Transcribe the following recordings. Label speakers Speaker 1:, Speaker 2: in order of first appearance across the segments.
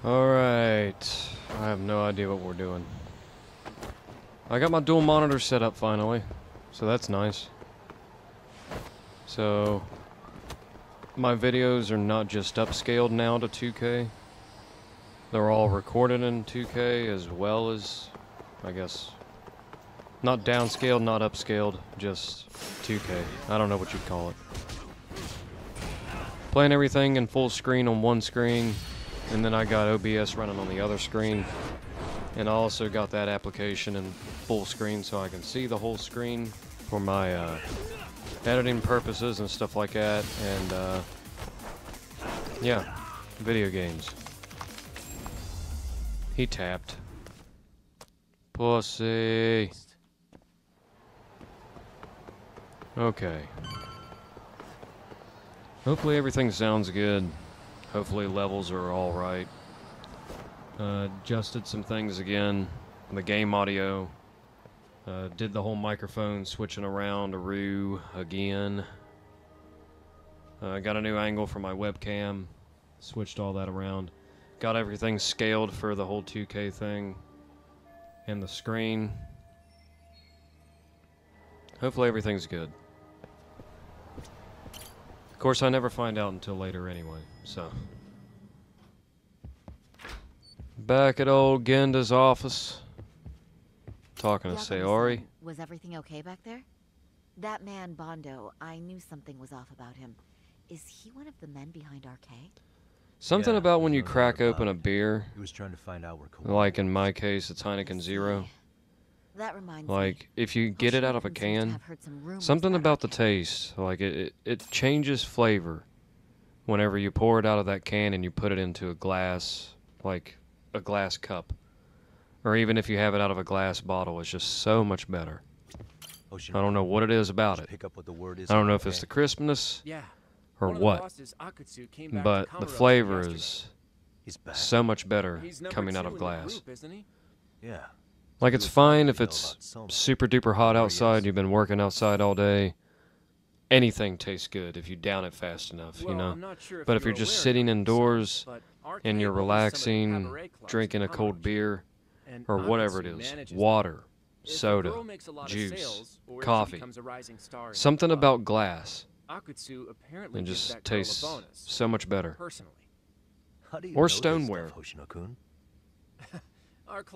Speaker 1: Alright, I have no idea what we're doing. I got my dual monitor set up finally, so that's nice. So, my videos are not just upscaled now to 2K. They're all recorded in 2K as well as, I guess, not downscaled, not upscaled, just 2K. I don't know what you'd call it. Playing everything in full screen on one screen, and then I got OBS running on the other screen. And I also got that application in full screen so I can see the whole screen for my editing purposes and stuff like that. And yeah, video games. He tapped. Pussy. Okay. Hopefully everything sounds good. Hopefully levels are alright. Adjusted some things again. The game audio. Did the whole microphone switching around again. Got a new angle for my webcam. Switched all that around. Got everything scaled for the whole 2K thing. And the screen. Hopefully everything's good. Of course, I never find out until later anyway, so. Back at old Genda's office. Talking to Sayori.
Speaker 2: Was everything okay back there? That man, Bondo, I knew something was off about him. Is he one of the men behind RK?
Speaker 1: Something about when you crack open a beer.
Speaker 3: He was trying to find out where
Speaker 1: like in my case, it's Heineken Zero.
Speaker 2: That reminds
Speaker 1: like, if you get it out of a can, something about the taste, like it changes flavor whenever you pour it out of that can and you put it into a glass, like a glass cup. Or even if you have it out of a glass bottle, it's just so much better. I don't know what it is about it. I don't know if it's the crispness or what, but the flavor is so much better coming out of glass.
Speaker 3: Yeah.
Speaker 1: Like, it's fine if it's super duper hot outside, you've been working outside all day. Anything tastes good if you down it fast enough, you know? But if you're just sitting indoors and you're relaxing, drinking a cold beer, or whatever it is, water, soda, juice, coffee, something about glass, it just tastes so much better. Or stoneware.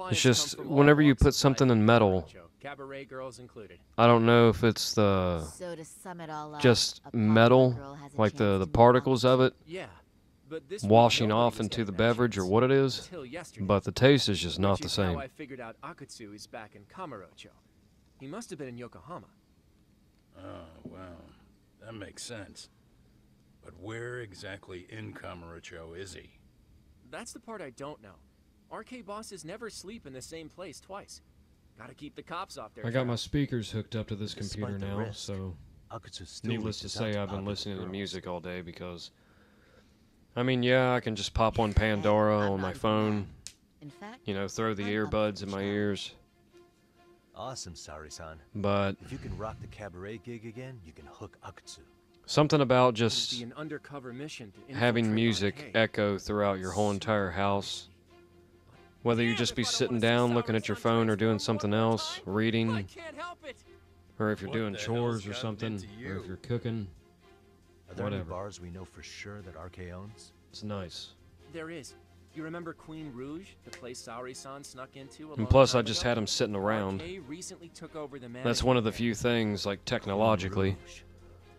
Speaker 1: It's just, whenever you put something in metal, I don't know if it's the, just metal, like the particles of it, washing off into the beverage or what it is, but the taste is just not the same.
Speaker 4: I figured out Akutsu is back in Kamurocho. He must have been in Yokohama.
Speaker 5: Oh, wow. That makes sense. But where exactly in Kamurocho is he?
Speaker 4: That's the part I don't know. RK bosses never sleep in the same place twice. Gotta keep the cops off their
Speaker 1: I got my speakers hooked up to this computer now, so needless to say, I've been listening to music all day because, I mean, yeah, I can just pop on Pandora on my phone, you know, throw the earbuds in my ears.
Speaker 3: Awesome, Sari-san.
Speaker 1: But
Speaker 3: if you can rock the cabaret gig again, you can hook Akutsu.
Speaker 1: Something about just
Speaker 4: an undercover mission to
Speaker 1: having music echo throughout your whole entire house. Whether you just be sitting down looking at your phone or doing something else, reading, or if you're doing chores or something, or if you're cooking,
Speaker 3: Are there
Speaker 1: whatever.
Speaker 3: any bars we know for sure that RK owns?
Speaker 1: It's nice.
Speaker 4: There is. You remember Queen Rouge, the place Saori-san snuck into?
Speaker 1: And plus, I just had them sitting around.
Speaker 4: Recently took over the
Speaker 1: That's one of the few things, like technologically,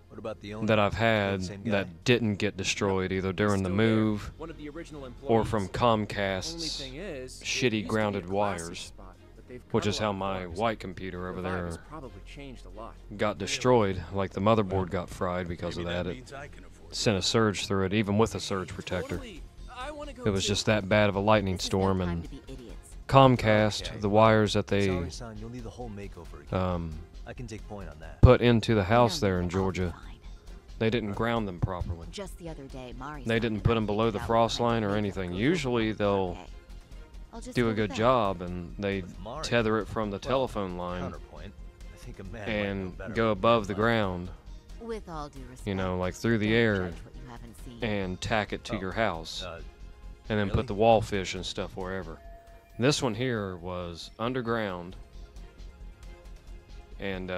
Speaker 3: What about the owner?
Speaker 1: that I've had that didn't get destroyed either during the move or from Comcast's shitty grounded wires, which is how my white computer over there got destroyed. Like the motherboard got fried because of that. It sent a surge through it, even with a surge protector. It was just that bad of a lightning storm, and Comcast, the wires that they
Speaker 3: I can take point on that.
Speaker 1: put into the house there in Georgia, they didn't ground them properly.
Speaker 2: Just the other day,
Speaker 1: They didn't put them below the frost line or anything. Usually they'll do a good job and they tether it from the telephone line and go above the ground,
Speaker 2: With all due respect,
Speaker 1: you know, like through the
Speaker 2: don't
Speaker 1: air,
Speaker 2: judge what you haven't seen.
Speaker 1: and tack it to your house. and then put the wall fish and stuff wherever. This one here was underground, and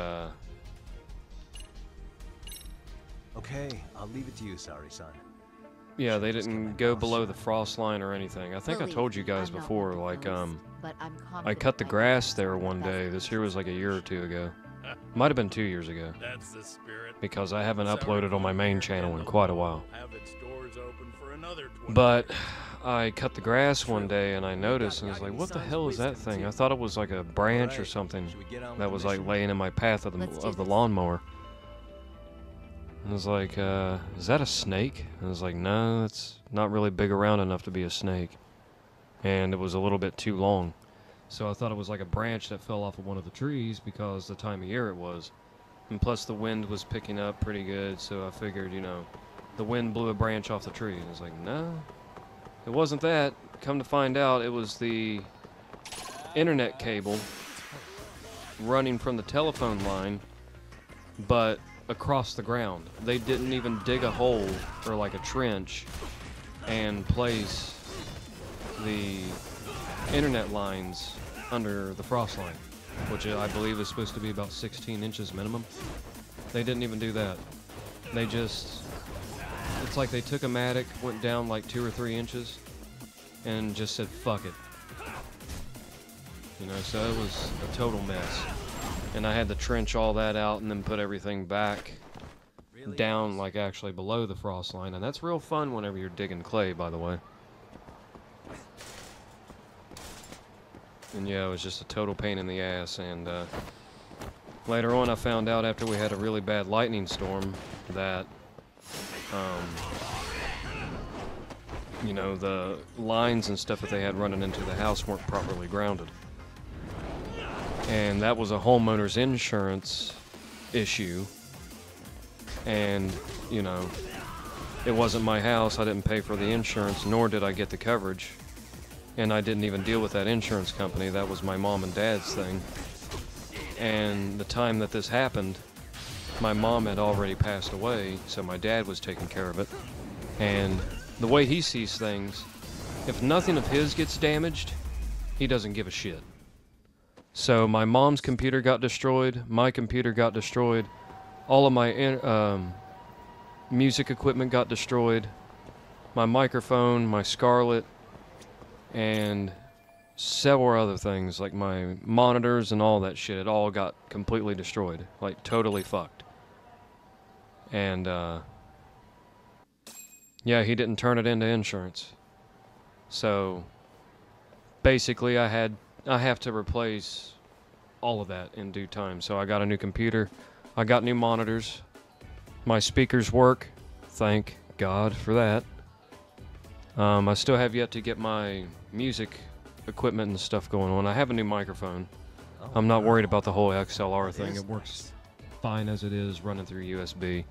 Speaker 3: Okay, I'll leave it to you, sorry-san.
Speaker 1: yeah, they didn't go below the frost line or anything. I think I
Speaker 2: Believe
Speaker 1: told you
Speaker 2: me,
Speaker 1: guys
Speaker 2: I'm not
Speaker 1: before,
Speaker 2: one to
Speaker 1: like,
Speaker 2: boast, but I'm
Speaker 1: I
Speaker 2: confident
Speaker 1: cut the
Speaker 2: my
Speaker 1: grass
Speaker 2: methods
Speaker 1: there
Speaker 2: are the
Speaker 1: one
Speaker 2: best
Speaker 1: day.
Speaker 2: in
Speaker 1: This
Speaker 2: this
Speaker 1: here was like a year or
Speaker 2: situation.
Speaker 1: two ago. Might have been 2 years ago,
Speaker 5: That's the spirit.
Speaker 1: because I haven't
Speaker 5: Sour
Speaker 1: uploaded on my
Speaker 5: cream
Speaker 1: main
Speaker 5: here
Speaker 1: channel in
Speaker 5: and
Speaker 1: quite a while.
Speaker 5: have its doors open for another 20
Speaker 1: But
Speaker 5: years.
Speaker 1: I cut the grass one
Speaker 4: True.
Speaker 1: day and I
Speaker 4: You
Speaker 1: noticed,
Speaker 4: got
Speaker 1: and I was like, what the
Speaker 4: Yagami-san's
Speaker 1: hell is that
Speaker 4: wisdom,
Speaker 1: thing?
Speaker 4: too.
Speaker 1: I thought it was like a branch or
Speaker 3: Alright,
Speaker 1: something
Speaker 3: should we get on with
Speaker 1: that
Speaker 3: the
Speaker 1: was like
Speaker 3: mission?
Speaker 1: laying in my path of
Speaker 2: Let's do
Speaker 1: the
Speaker 2: this.
Speaker 1: lawnmower. I was like, is that a snake? I was like, no, it's not really big around enough to be a snake. And it was a little bit too long. So I thought it was like a branch that fell off of one of the trees because the time of year it was. And plus the wind was picking up pretty good, so I figured, you know, the wind blew a branch off the tree. And I was like, no, it wasn't that. Come to find out, it was the internet cable running from the telephone line, but across the ground. They didn't even dig a hole or like a trench and place the internet lines under the frost line, which I believe is supposed to be about 16 inches minimum. They didn't even do that. They just, it's like they took a mattock, went down like 2 or 3 inches, and just said, fuck it. You know, so it was a total mess. And I had to trench all that out and then put everything back down, like actually below the frost line. And that's real fun whenever you're digging clay, by the way. And yeah, it was just a total pain in the ass. And later on I found out, after we had a really bad lightning storm, that you know, the lines and stuff that they had running into the house weren't properly grounded. And that was a homeowner's insurance issue. And, you know, it wasn't my house. I didn't pay for the insurance, nor did I get the coverage. And I didn't even deal with that insurance company. That was my mom and dad's thing. And the time that this happened, my mom had already passed away, so my dad was taking care of it. And the way he sees things, if nothing of his gets damaged, he doesn't give a shit. So my mom's computer got destroyed, my computer got destroyed, all of my music equipment got destroyed, my microphone, my Scarlett, and several other things, like my monitors and all that shit. It all got completely destroyed, like totally fucked. And yeah, he didn't turn it into insurance. So basically I have to replace all of that in due time. So I got a new computer, I got new monitors, my speakers work, thank God for that. I still have yet to get my music equipment and stuff going on. I have a new microphone. I'm not worried about the whole XLR thing. It works fine as it is, running through USB.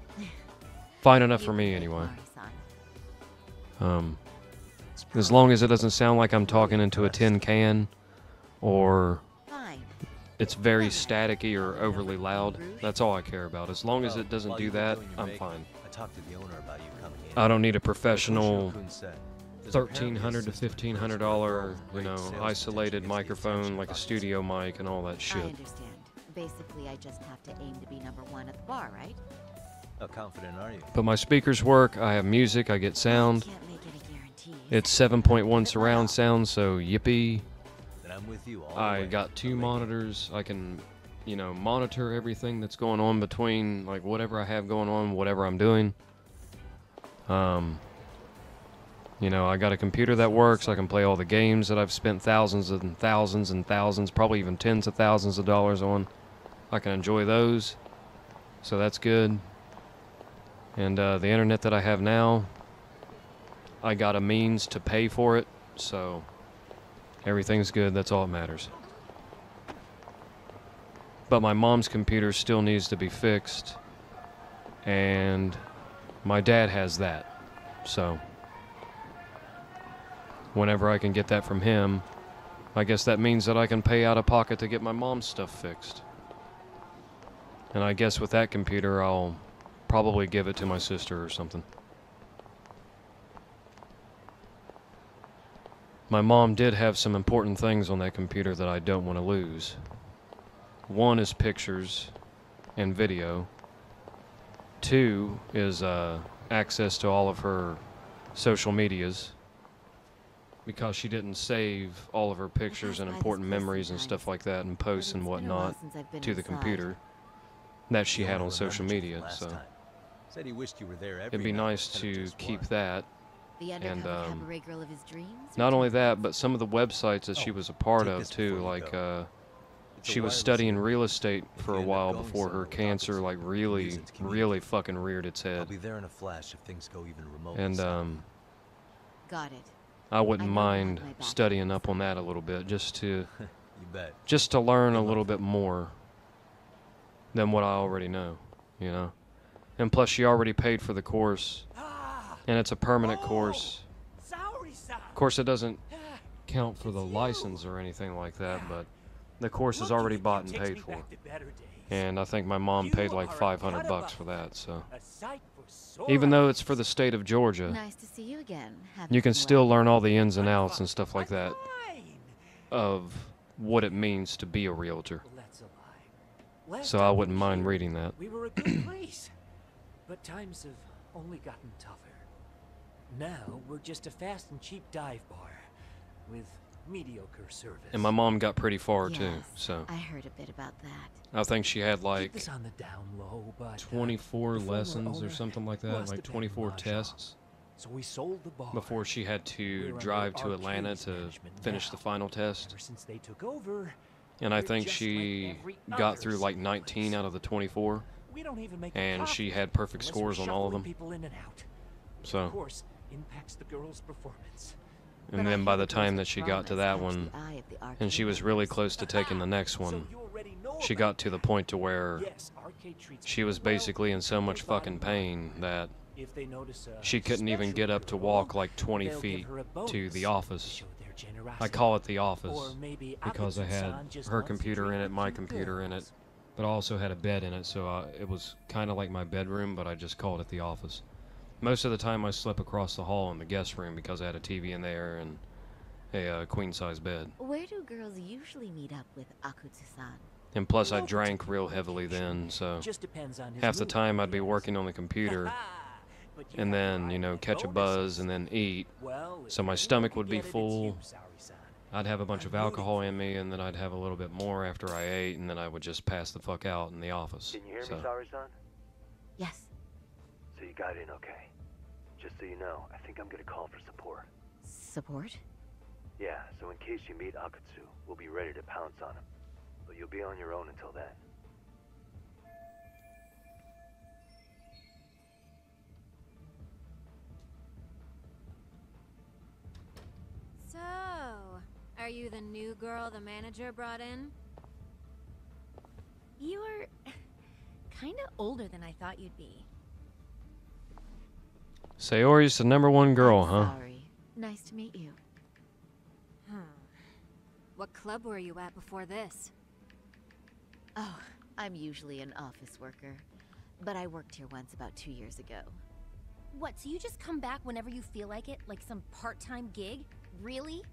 Speaker 1: Fine enough for me anyway. As long as it doesn't sound like I'm talking into a tin can, or it's very staticky or overly loud. That's all I care about. As long as it doesn't do that, I'm fine.
Speaker 3: I talked to the owner about you coming in.
Speaker 1: I don't need a professional
Speaker 3: Yoshiro-kun said, "There's apparently a
Speaker 1: $1,300 to
Speaker 3: system
Speaker 1: $1,500, you
Speaker 3: great
Speaker 1: know,
Speaker 3: sales
Speaker 1: isolated
Speaker 3: potential against the
Speaker 1: microphone,
Speaker 3: attention
Speaker 1: like a
Speaker 3: of
Speaker 1: studio mic and all that
Speaker 2: I
Speaker 1: shit.
Speaker 2: understand. Basically, I just have to aim to be #1 at the bar, right?
Speaker 3: How confident are you?
Speaker 1: But my speakers work, I have music, I get sound.
Speaker 2: I can't make any guarantees.
Speaker 1: It's 7.1 surround sound, so yippee.
Speaker 3: Then I'm with you all the
Speaker 1: I
Speaker 3: way.
Speaker 1: got 2
Speaker 3: I'm making-
Speaker 1: monitors. I can, you know, monitor everything that's going on between, like, whatever I have going on, whatever I'm doing. You know, I got a computer that works. I can play all the games that I've spent thousands and thousands and thousands, probably even tens of thousands of dollars on. I can enjoy those, so that's good. And the internet that I have now, I got a means to pay for it, so everything's good. That's all that matters. But my mom's computer still needs to be fixed, and my dad has that, so whenever I can get that from him, I guess that means that I can pay out of pocket to get my mom's stuff fixed. And I guess with that computer, I'll probably give it to my sister or something. my mom did have some important things on that computer that I don't want to lose. One is pictures and video. Two is access to all of her social medias, because she didn't save all of her pictures and important memories and stuff like that and posts and whatnot to the computer that she had on social media. So
Speaker 3: Said he wished you were there every
Speaker 1: it'd be
Speaker 3: night,
Speaker 1: nice
Speaker 3: instead of
Speaker 1: to
Speaker 3: just
Speaker 1: keep
Speaker 3: one.
Speaker 1: that.
Speaker 2: The
Speaker 1: And
Speaker 2: undercover cabaret girl of his dreams?
Speaker 1: not
Speaker 2: or
Speaker 1: only
Speaker 2: just-
Speaker 1: that, but some of the websites that she was a part
Speaker 3: take
Speaker 1: of
Speaker 3: this
Speaker 1: too,
Speaker 3: before you
Speaker 1: like
Speaker 3: go. It's a
Speaker 1: she was
Speaker 3: wireless
Speaker 1: studying
Speaker 3: unit.
Speaker 1: real estate
Speaker 3: If
Speaker 1: for
Speaker 3: you
Speaker 1: a
Speaker 3: end up
Speaker 1: while
Speaker 3: going
Speaker 1: before her
Speaker 3: somewhere with
Speaker 1: cancer
Speaker 3: opposite,
Speaker 1: like
Speaker 3: you can use
Speaker 1: really
Speaker 3: it to communicate.
Speaker 1: fucking reared its
Speaker 3: I'll
Speaker 1: head.
Speaker 3: be there in a flash if things go even remotely
Speaker 1: And
Speaker 3: south.
Speaker 2: Got it.
Speaker 1: I wouldn't
Speaker 2: I know you have
Speaker 1: mind
Speaker 2: my back.
Speaker 1: studying up on that a little bit just to
Speaker 3: You bet.
Speaker 1: learn a
Speaker 3: Good luck,
Speaker 1: little bit more than what I already know, you know. And plus she already paid for the course, and it's a permanent course. Of course it doesn't count for the license or anything like that, but the course is already bought and paid for. And I think my mom paid like $500 for that, so even though it's for the state of Georgia,
Speaker 2: Nice to see you again. Haven't
Speaker 1: you can
Speaker 2: been
Speaker 1: still
Speaker 2: well.
Speaker 1: learn all the ins and outs and stuff like that of what it means to be a realtor.
Speaker 6: That's a lie.
Speaker 1: So I wouldn't mind reading that.
Speaker 6: We were a good place, but times have only gotten tougher. Now we're just a fast and cheap dive bar with mediocre service.
Speaker 1: And my mom got pretty far too,
Speaker 2: Yes,
Speaker 1: so
Speaker 2: I heard a bit about that.
Speaker 1: I think she had
Speaker 6: Keep
Speaker 1: like
Speaker 6: this on the down low, but
Speaker 1: 24
Speaker 6: the former
Speaker 1: lessons or
Speaker 6: owner
Speaker 1: something like that,
Speaker 6: lost
Speaker 1: like
Speaker 6: a bad
Speaker 1: 24
Speaker 6: mahjong.
Speaker 1: tests
Speaker 6: So we sold the bar.
Speaker 1: before she had to
Speaker 6: We're under
Speaker 1: drive to Atlanta
Speaker 6: Arcade's
Speaker 1: to
Speaker 6: management
Speaker 1: finish
Speaker 6: now.
Speaker 1: the final test.
Speaker 6: Ever since they took over,
Speaker 1: And I
Speaker 6: we're
Speaker 1: think
Speaker 6: just
Speaker 1: she
Speaker 6: like every
Speaker 1: got
Speaker 6: other
Speaker 1: through like
Speaker 6: single
Speaker 1: 19
Speaker 6: place.
Speaker 1: out of the 24.
Speaker 6: We don't even make
Speaker 1: And
Speaker 6: a
Speaker 1: she
Speaker 6: profit
Speaker 1: had perfect
Speaker 6: unless
Speaker 1: scores
Speaker 6: we're
Speaker 1: on all of
Speaker 6: shuffling
Speaker 1: them.
Speaker 6: People in and out. Which
Speaker 1: So-
Speaker 6: of course impacts the girl's performance.
Speaker 2: But
Speaker 1: And
Speaker 2: I
Speaker 1: then by
Speaker 2: hear
Speaker 1: the
Speaker 2: girls
Speaker 1: time
Speaker 2: with
Speaker 1: that she got to
Speaker 2: promise
Speaker 1: that
Speaker 2: catch
Speaker 1: one,
Speaker 2: the eye of the
Speaker 1: and she
Speaker 2: arcade
Speaker 1: was really
Speaker 2: owners.
Speaker 1: close to taking the next
Speaker 6: So
Speaker 1: one,
Speaker 6: you already know
Speaker 1: she
Speaker 6: about
Speaker 1: got to the
Speaker 6: that.
Speaker 1: point to where
Speaker 6: Yes, Arcade treats
Speaker 1: she was
Speaker 6: people well,
Speaker 1: basically in so
Speaker 6: but
Speaker 1: much
Speaker 6: their
Speaker 1: fucking
Speaker 6: bottom line,
Speaker 1: pain that
Speaker 6: if they notice a
Speaker 1: she couldn't even
Speaker 6: special
Speaker 1: get up to
Speaker 6: girl,
Speaker 1: walk like 20
Speaker 6: they'll give
Speaker 1: feet
Speaker 6: her a
Speaker 1: to
Speaker 6: bonus
Speaker 1: the
Speaker 6: to
Speaker 1: office.
Speaker 6: show their
Speaker 1: I
Speaker 6: generosity.
Speaker 1: call it the office
Speaker 6: Or maybe
Speaker 1: because I had
Speaker 6: Akutsu-san just
Speaker 1: her
Speaker 6: wants to
Speaker 1: computer
Speaker 6: drink
Speaker 1: in it,
Speaker 6: with
Speaker 1: my
Speaker 6: you
Speaker 1: computer in it,
Speaker 6: girls.
Speaker 1: but I also had a bed in it, so it was kind of like my bedroom, but I just called it the office. Most of the time I slept across the hall in the guest room because I had a TV in there and a queen-size bed.
Speaker 2: Where do girls usually meet up with Akutsu-san?
Speaker 1: And plus I
Speaker 6: No
Speaker 1: drank
Speaker 6: particular
Speaker 1: real heavily
Speaker 6: location.
Speaker 1: then, so
Speaker 6: Just depends on his
Speaker 1: half the
Speaker 6: mood,
Speaker 1: time
Speaker 6: I
Speaker 1: I'd be
Speaker 6: guess.
Speaker 1: working on the computer
Speaker 6: But you
Speaker 1: and
Speaker 6: have
Speaker 1: then, you know,
Speaker 6: high
Speaker 1: catch a
Speaker 6: bonuses.
Speaker 1: buzz and then eat.
Speaker 6: Well, if
Speaker 1: So my
Speaker 6: anyone
Speaker 1: stomach
Speaker 6: could
Speaker 1: would be
Speaker 6: get it, it's
Speaker 1: full.
Speaker 6: you, Saori-san.
Speaker 1: I'd have a bunch of
Speaker 6: I'm rooting
Speaker 1: alcohol
Speaker 6: for
Speaker 1: in me, and then I'd have a little bit more after I ate, and then I would just pass the fuck out in the office.
Speaker 7: Can you hear
Speaker 1: So,
Speaker 7: me, Saori-san?
Speaker 2: Yes.
Speaker 7: So you got in okay. Just so you know, I think I'm gonna call for support.
Speaker 2: Support?
Speaker 7: Yeah, so in case you meet Akutsu, we'll be ready to pounce on him. But you'll be on your own until then.
Speaker 8: So, are you the new girl the manager brought in?
Speaker 9: You're kinda older than I thought you'd be.
Speaker 1: Sayori's the #1 girl,
Speaker 2: I'm
Speaker 1: huh?
Speaker 2: sorry. Nice to meet you.
Speaker 8: What club were you at before this?
Speaker 2: Oh, I'm usually an office worker, but I worked here once about 2 years ago.
Speaker 9: What, so you just come back whenever you feel like it? Like some part-time gig? Really?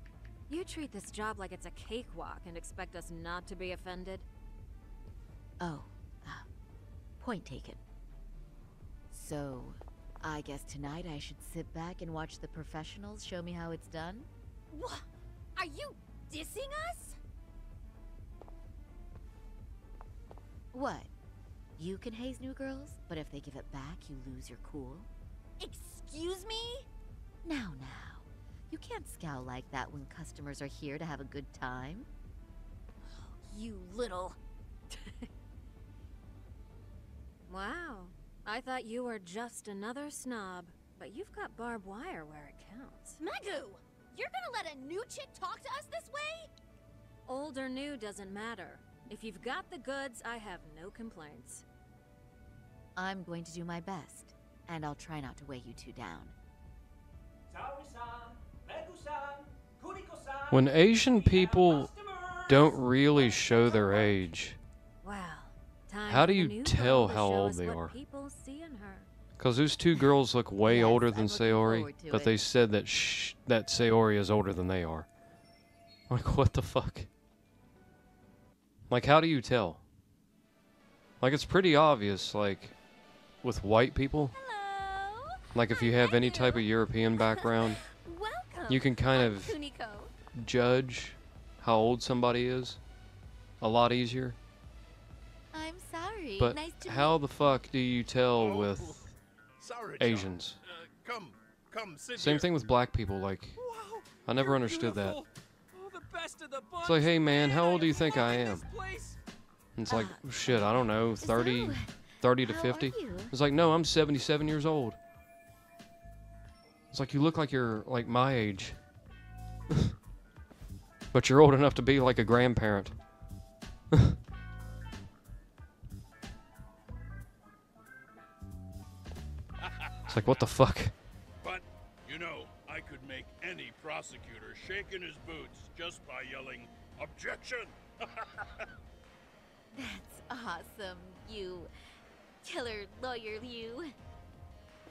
Speaker 8: You treat this job like it's a cakewalk and expect us not to be offended?
Speaker 2: Oh, point taken. So, I guess tonight I should sit back and watch the professionals show me how it's done?
Speaker 9: What? Are you dissing us?
Speaker 2: What? You can haze new girls, but if they give it back, you lose your cool?
Speaker 9: Excuse me?
Speaker 2: Now. You can't scowl like that when customers are here to have a good time.
Speaker 9: You little...
Speaker 8: Wow. I thought you were just another snob, but you've got barbed wire where it counts.
Speaker 9: Megu! You're gonna let a new chick talk to us this way?
Speaker 8: Old or new doesn't matter. If you've got the goods, I have no complaints.
Speaker 2: I'm going to do my best, and I'll try not to weigh you two down.
Speaker 1: When Asian people don't really show their age,
Speaker 8: Well, time
Speaker 1: How do
Speaker 8: for the
Speaker 1: you
Speaker 8: new
Speaker 1: tell
Speaker 8: girl to
Speaker 1: how
Speaker 8: show
Speaker 1: old
Speaker 8: us
Speaker 1: they
Speaker 8: what
Speaker 1: are?
Speaker 8: people see in her.
Speaker 1: Because those two girls look way
Speaker 2: Yes,
Speaker 1: older
Speaker 2: I'm
Speaker 1: than
Speaker 2: looking
Speaker 1: Sayori,
Speaker 2: forward to
Speaker 1: but
Speaker 2: it.
Speaker 1: they said that that Sayori is older than they are. Like, what the fuck? Like, how do you tell? Like, it's pretty obvious, like, with white people.
Speaker 9: Hello.
Speaker 1: Like, if you have any type of European background,
Speaker 9: Welcome.
Speaker 1: you can kind
Speaker 9: I'm
Speaker 1: of
Speaker 9: Kuniko.
Speaker 1: judge how old somebody is a lot easier.
Speaker 2: I'm sorry.
Speaker 1: But
Speaker 2: Nice to
Speaker 1: how the fuck do you tell with
Speaker 5: Sorry,
Speaker 1: Asians?
Speaker 5: Come, sit
Speaker 1: Same
Speaker 5: here.
Speaker 1: thing with black people, like,
Speaker 4: Wow,
Speaker 1: I never
Speaker 4: you're
Speaker 1: understood that.
Speaker 4: beautiful. Oh, the best of the bunch.
Speaker 1: It's like, hey man, how
Speaker 4: Man,
Speaker 1: old do you
Speaker 4: am
Speaker 1: think I
Speaker 4: loving
Speaker 1: am?
Speaker 4: this place.
Speaker 1: And it's like, shit, I don't know, 30
Speaker 2: So,
Speaker 1: 30 to
Speaker 2: how are
Speaker 1: 50.
Speaker 2: you?
Speaker 1: It's like, no, I'm 77 years old. It's like, you look like you're like my age. But you're old enough to be like a grandparent. It's like, what the fuck?
Speaker 5: But, you know, I could make any prosecutor shake in his boots just by yelling, "Objection!"
Speaker 2: That's awesome, you killer lawyer, you.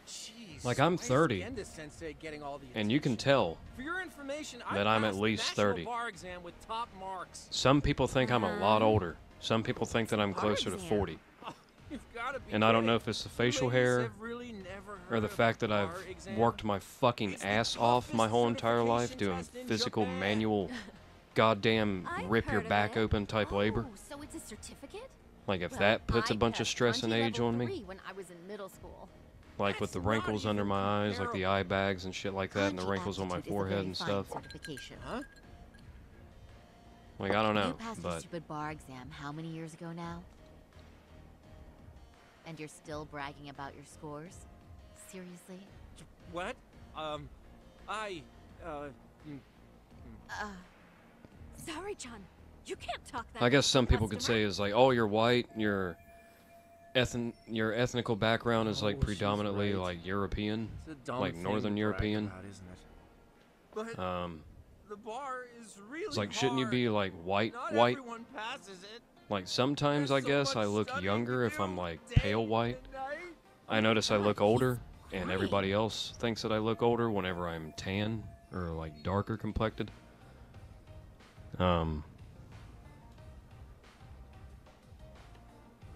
Speaker 4: Jeez,
Speaker 1: Like, I'm
Speaker 4: why is
Speaker 1: 30,
Speaker 4: Genda-sensei getting all the
Speaker 1: and you can
Speaker 4: attention?
Speaker 1: tell
Speaker 4: For your information, I
Speaker 1: that I'm at
Speaker 4: passed the
Speaker 1: least
Speaker 4: national
Speaker 1: 30.
Speaker 4: bar exam with top marks.
Speaker 1: some people think I'm a lot older. Some people think that I'm closer to 40.
Speaker 4: You've gotta be
Speaker 1: And I don't know
Speaker 4: kidding.
Speaker 1: if it's the
Speaker 4: You
Speaker 1: facial
Speaker 4: ladies
Speaker 1: hair
Speaker 4: have really never
Speaker 1: or
Speaker 4: heard
Speaker 1: the
Speaker 4: of
Speaker 1: fact
Speaker 4: a
Speaker 1: that I've
Speaker 4: bar exam?
Speaker 1: worked my fucking
Speaker 4: It's the
Speaker 1: ass off my
Speaker 4: toughest
Speaker 1: whole entire life
Speaker 4: certification
Speaker 1: doing
Speaker 4: test in
Speaker 1: physical,
Speaker 4: Japan.
Speaker 1: manual, goddamn
Speaker 9: I've
Speaker 1: rip your
Speaker 9: heard of
Speaker 1: back
Speaker 9: it.
Speaker 1: open type labor.
Speaker 9: Oh, so it's a certificate?
Speaker 1: Like, if
Speaker 9: Well,
Speaker 1: that puts a
Speaker 9: I
Speaker 1: bunch of
Speaker 9: passed
Speaker 1: stress and
Speaker 9: grungy
Speaker 1: age
Speaker 9: level
Speaker 1: on me,
Speaker 9: 3 when I was in middle school.
Speaker 1: like with the
Speaker 4: That's not
Speaker 1: wrinkles under
Speaker 4: even
Speaker 1: my eyes, like the
Speaker 4: comparable.
Speaker 1: eye bags and shit like that, and the
Speaker 2: Kanji
Speaker 1: wrinkles on my
Speaker 2: aptitude is a
Speaker 1: forehead
Speaker 2: very
Speaker 1: and
Speaker 2: fine
Speaker 1: stuff.
Speaker 2: certification.
Speaker 4: Huh?
Speaker 1: Like, I don't
Speaker 2: You
Speaker 1: know,
Speaker 2: passed your
Speaker 1: but
Speaker 2: stupid bar exam how many years ago now? And you're still bragging about your scores? Seriously?
Speaker 4: What? I,
Speaker 8: Sorry, John. You can't talk that.
Speaker 1: I guess
Speaker 8: to
Speaker 1: some
Speaker 8: a
Speaker 1: people could
Speaker 8: customer.
Speaker 1: say is like, oh, you're white, your ethnical background is like
Speaker 4: Oh, she's
Speaker 1: predominantly
Speaker 4: right.
Speaker 1: like European,
Speaker 4: it's a dumb
Speaker 1: like
Speaker 4: thing
Speaker 1: Northern
Speaker 4: to brag
Speaker 1: European.
Speaker 4: about, isn't it? But the bar is really
Speaker 1: It's like, shouldn't you be
Speaker 4: hard.
Speaker 1: like white,
Speaker 4: Not
Speaker 1: white?
Speaker 4: everyone passes it.
Speaker 1: Like sometimes I
Speaker 4: There's so
Speaker 1: guess I
Speaker 4: much
Speaker 1: look
Speaker 4: studying
Speaker 1: younger
Speaker 4: to
Speaker 1: if I'm
Speaker 4: do,
Speaker 1: like
Speaker 4: day
Speaker 1: pale white.
Speaker 4: and night.
Speaker 1: I notice I look older, and
Speaker 2: great.
Speaker 1: everybody else thinks that I look older whenever I'm tan or like darker complected.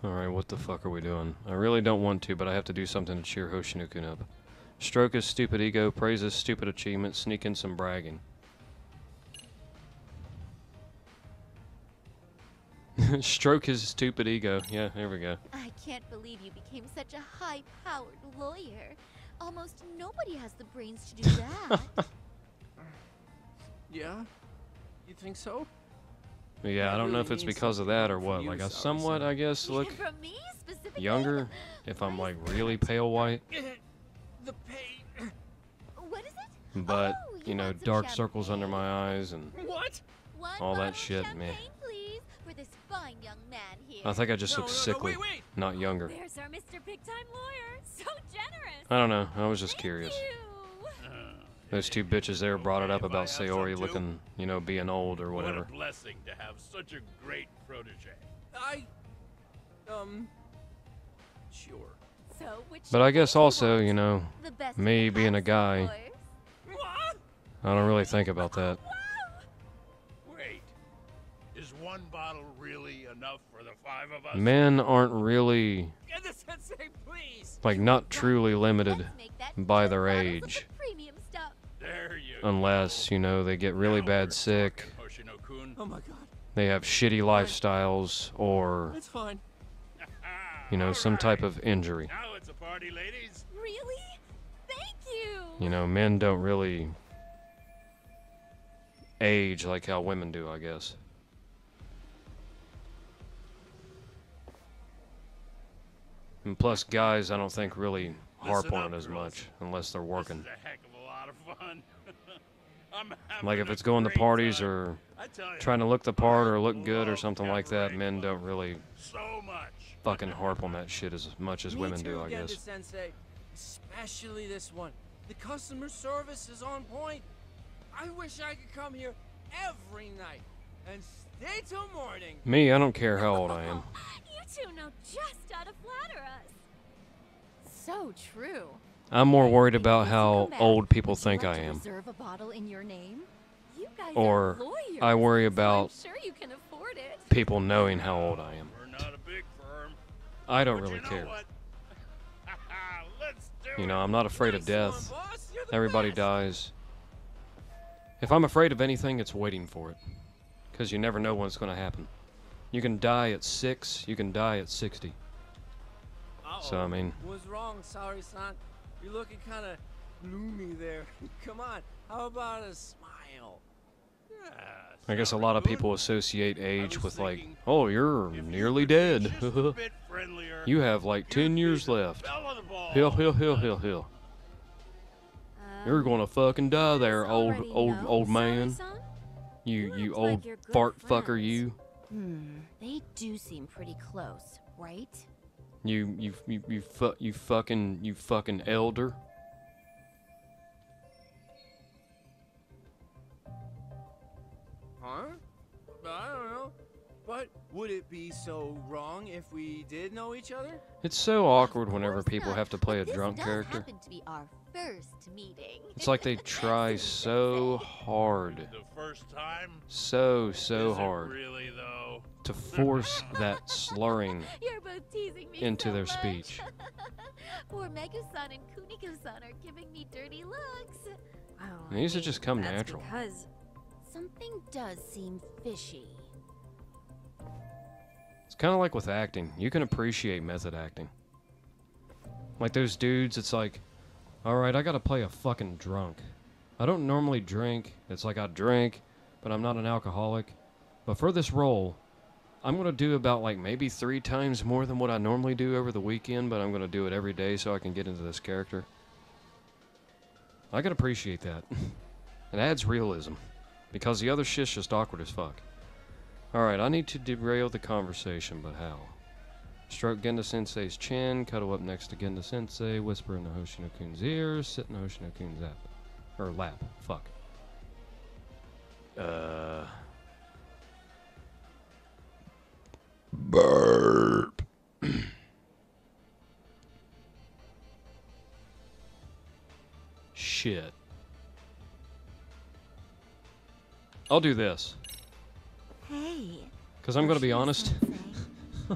Speaker 1: Alright, what the fuck are we doing? I really don't want to, but I have to do something to cheer Hoshinukun up. Stroke his stupid ego, praise his stupid achievement, sneak in some bragging. Stroke his stupid ego. Yeah, there we go.
Speaker 2: I can't believe you became such a high-powered lawyer. Almost nobody has the brains to do that.
Speaker 4: Yeah? You think so?
Speaker 1: Yeah, I
Speaker 4: That
Speaker 1: don't know
Speaker 4: really
Speaker 1: if it's
Speaker 4: means
Speaker 1: because of
Speaker 4: something
Speaker 1: that or
Speaker 4: from
Speaker 1: what.
Speaker 4: you,
Speaker 1: Like, I
Speaker 4: Sari-san.
Speaker 1: somewhat, I guess, look
Speaker 2: From me, specifically?
Speaker 1: younger if I'm like really pale white,
Speaker 4: The pain.
Speaker 2: What is it?
Speaker 1: but
Speaker 2: Oh,
Speaker 1: you know,
Speaker 2: want some
Speaker 1: dark circles under
Speaker 2: champagne?
Speaker 1: my eyes, and
Speaker 4: What?
Speaker 2: One
Speaker 1: all that
Speaker 2: bottle of
Speaker 1: shit, man.
Speaker 2: champagne, please, for this fine young man here.
Speaker 1: I think I just
Speaker 4: No,
Speaker 1: look
Speaker 4: no, no,
Speaker 1: sickly,
Speaker 4: wait.
Speaker 8: Oh,
Speaker 1: not younger.
Speaker 8: there's our Mr. Big Time Lawyer. So generous.
Speaker 1: I don't know. I was just
Speaker 8: Thank
Speaker 1: curious.
Speaker 8: you.
Speaker 1: Those two bitches there brought it up
Speaker 5: If I
Speaker 1: about
Speaker 5: have some
Speaker 1: Sayori
Speaker 5: too?
Speaker 1: looking, you know, being old or
Speaker 5: What
Speaker 1: whatever.
Speaker 5: a blessing to have such a great protege.
Speaker 4: Sure.
Speaker 8: So, which
Speaker 1: But I guess
Speaker 8: champagne do you
Speaker 1: also,
Speaker 8: want?
Speaker 1: you know,
Speaker 2: The best
Speaker 1: me
Speaker 2: in the
Speaker 1: being a
Speaker 2: house,
Speaker 1: guy,
Speaker 2: of course.
Speaker 4: What?
Speaker 1: I don't really think about that.
Speaker 5: Wait, is one bottle really enough for the 5 of us?
Speaker 1: Men aren't really,
Speaker 4: Genda-sensei, please.
Speaker 1: like, not truly limited
Speaker 2: Let's make that
Speaker 1: by
Speaker 2: 2
Speaker 1: their
Speaker 2: bottles of the
Speaker 1: age,
Speaker 2: premium stuff.
Speaker 5: There you
Speaker 1: unless,
Speaker 5: go.
Speaker 1: you know, they get really
Speaker 5: Now
Speaker 1: bad
Speaker 5: we're
Speaker 1: sick,
Speaker 5: talking, Hoshino-kun.
Speaker 4: Oh my god.
Speaker 1: they have shitty lifestyles, or,
Speaker 4: It's fine.
Speaker 1: you know, some type of injury.
Speaker 5: Now it's a party, ladies.
Speaker 8: Really? Thank you.
Speaker 1: You know, men don't really age like how women do, I guess. And plus, guys, I don't think really harp
Speaker 5: Listen
Speaker 1: on
Speaker 5: up,
Speaker 1: it as
Speaker 5: girls.
Speaker 1: much unless they're working.
Speaker 5: This is a heck of a lot of fun. I'm having
Speaker 1: Like if
Speaker 5: a
Speaker 1: it's going to
Speaker 5: great
Speaker 1: parties
Speaker 5: time.
Speaker 1: or
Speaker 5: I tell you,
Speaker 1: trying to look the part or look
Speaker 5: I
Speaker 1: good or
Speaker 5: love
Speaker 1: something like that,
Speaker 5: cabaret
Speaker 1: men
Speaker 5: club.
Speaker 1: don't really
Speaker 5: so much.
Speaker 1: fucking harp on that shit as much as
Speaker 4: Me
Speaker 1: women
Speaker 4: too,
Speaker 1: do, I guess.
Speaker 4: Genda-sensei. Especially this one. The customer service is on point. I wish I could come here every night and stay till morning.
Speaker 1: Me, I don't care how old I am.
Speaker 8: You two know just how to flatter us.
Speaker 9: so true.
Speaker 1: I'm more worried about
Speaker 9: Please
Speaker 1: how
Speaker 9: come back.
Speaker 1: old people
Speaker 9: Would you
Speaker 1: think
Speaker 9: like
Speaker 1: I
Speaker 9: to
Speaker 1: am.
Speaker 9: reserve a bottle in your name? You guys
Speaker 1: Or
Speaker 9: are lawyers,
Speaker 1: I worry
Speaker 9: so
Speaker 1: about
Speaker 9: I'm sure you can afford it.
Speaker 1: people knowing how old I am.
Speaker 5: We're not a big firm.
Speaker 1: I don't
Speaker 5: But
Speaker 1: really
Speaker 5: you know
Speaker 1: care.
Speaker 5: what? Let's do
Speaker 1: You
Speaker 5: it.
Speaker 1: know, I'm not afraid of
Speaker 4: Nice one,
Speaker 1: death.
Speaker 4: boss. You're the
Speaker 1: Everybody
Speaker 4: best.
Speaker 1: dies. If I'm afraid of anything, it's waiting for it. Because you never know when it's going to happen. You can die at 6, you can die at 60. So, I mean...
Speaker 4: What's wrong, sorry, son? You're looking kind of gloomy there. Come on, how about a smile?
Speaker 1: I guess a lot of people associate age with like, oh, you're nearly dead. You have like 10 years left. Hill. You're gonna fucking die there, old man. You old fart fucker, you.
Speaker 9: They do seem pretty close, right?
Speaker 1: You fucking elder.
Speaker 4: Huh? I don't know. But would it be so wrong if we did know each other?
Speaker 1: It's so awkward whenever
Speaker 2: Course
Speaker 1: people
Speaker 2: not,
Speaker 1: have to play a
Speaker 2: but
Speaker 1: drunk
Speaker 2: this
Speaker 1: character.
Speaker 2: Happen to be our first meeting.
Speaker 1: It's like they try so hard.
Speaker 5: The first time?
Speaker 1: So
Speaker 5: Is
Speaker 1: hard
Speaker 5: it really though?
Speaker 1: to force that slurring
Speaker 2: You're both teasing me
Speaker 1: into
Speaker 2: so
Speaker 1: their
Speaker 2: much.
Speaker 1: speech.
Speaker 2: Poor Megusan and Kuniko-san are giving me dirty looks.
Speaker 8: Well,
Speaker 1: And these
Speaker 8: I
Speaker 1: are just
Speaker 8: mean,
Speaker 1: come
Speaker 8: that's
Speaker 1: natural.
Speaker 8: Because
Speaker 9: Something does seem fishy.
Speaker 1: It's kind of like with acting. You can appreciate method acting. Like those dudes, it's like, alright, I gotta play a fucking drunk. I don't normally drink. It's like I drink, but I'm not an alcoholic. But for this role, I'm gonna do about like maybe 3 times more than what I normally do over the weekend, but I'm gonna do it every day so I can get into this character. I can appreciate that. It adds realism. Because the other shit's just awkward as fuck. Alright, I need to derail the conversation, but how? Stroke Genda Sensei's chin, cuddle up next to Genda Sensei, whisper in the Hoshino-kun's ear, sit in Hoshino-kun's lap. Or lap. Fuck. Burp. Shit. I'll do this.
Speaker 2: Hey.
Speaker 1: Because I'm going to be honest.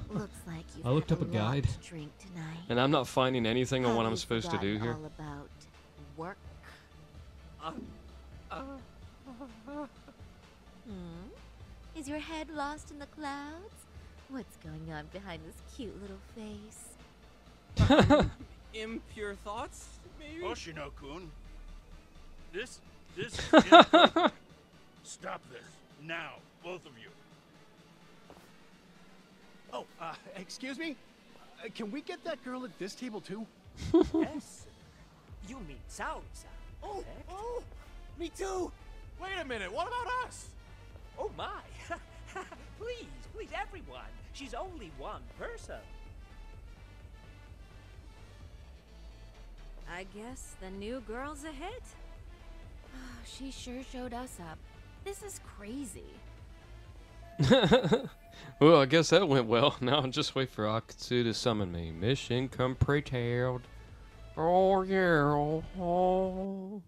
Speaker 2: Looks like you've
Speaker 1: I looked
Speaker 2: had
Speaker 1: up a guide.
Speaker 2: lot to drink tonight.
Speaker 1: And I'm not finding anything on
Speaker 2: Have
Speaker 1: what
Speaker 2: you
Speaker 1: I'm supposed to do
Speaker 2: forgotten
Speaker 1: here.
Speaker 2: all about work? Is your head lost in the clouds? What's going on behind this cute little face?
Speaker 4: Impure thoughts, maybe?
Speaker 5: Hoshino-kun. This Stop this. Now, both of you.
Speaker 3: Oh, excuse me? Can we get that girl at this table too?
Speaker 6: Yes. You mean Saori-san.
Speaker 4: Oh,
Speaker 6: correct?
Speaker 4: oh, me too. Wait a minute, what about us?
Speaker 6: Oh my. Please, everyone. She's only one person.
Speaker 8: I guess the new girl's a hit.
Speaker 9: She sure showed us up. This is crazy.
Speaker 1: Well, I guess that went well. Now I'll just wait for Akatsu to summon me. Mission completed. Oh yeah. Oh.